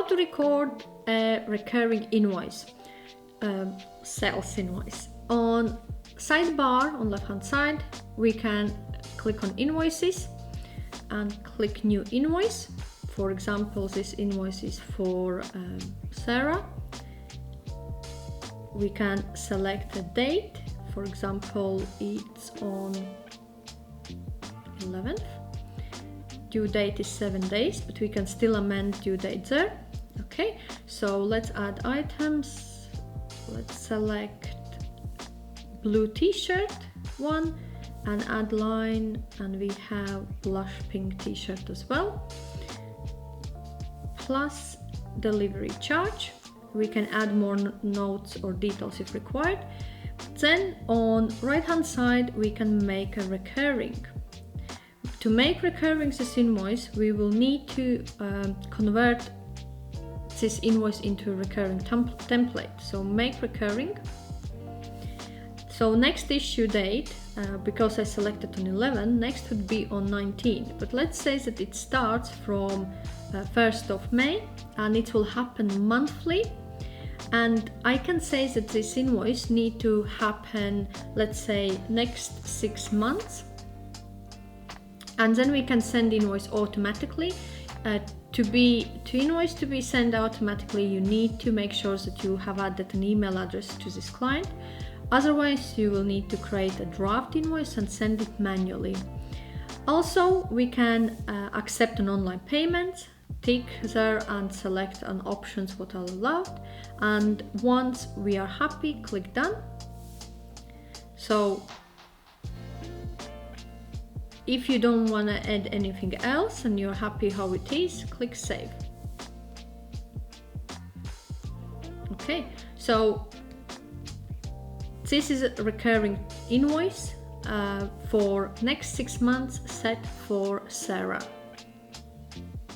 to record a recurring invoice, sales invoice. On sidebar on left hand side, we can click on invoices and click new invoice. For example, this invoice is for Sarah. We can select a date. For example, it's on 11th. Due date is 7 days, but we can still amend due date there. Okay, so let's add items. Let's select blue t-shirt one and add line, and we have blush pink t-shirt as well, plus delivery charge. We can add more notes or details if required. Then on right hand side, we can make a recurring. To make recurring this invoice, we will need to convert this invoice into a recurring template. So make recurring. So next issue date, because I selected on 11, next would be on 19. But let's say that it starts from 1st of May and it will happen monthly. And I can say that this invoice need to happen, let's say, next 6 months. And then we can send invoice automatically. To invoice to be sent automatically, you need to make sure that you have added an email address to this client. Otherwise, you will need to create a draft invoice and send it manually. Also, we can accept an online payment, tick there and select on options what are allowed. And once we are happy, click done. So if you don't want to add anything else and you're happy how it is, click save. Okay, so this is a recurring invoice for next 6 months set for Sarah.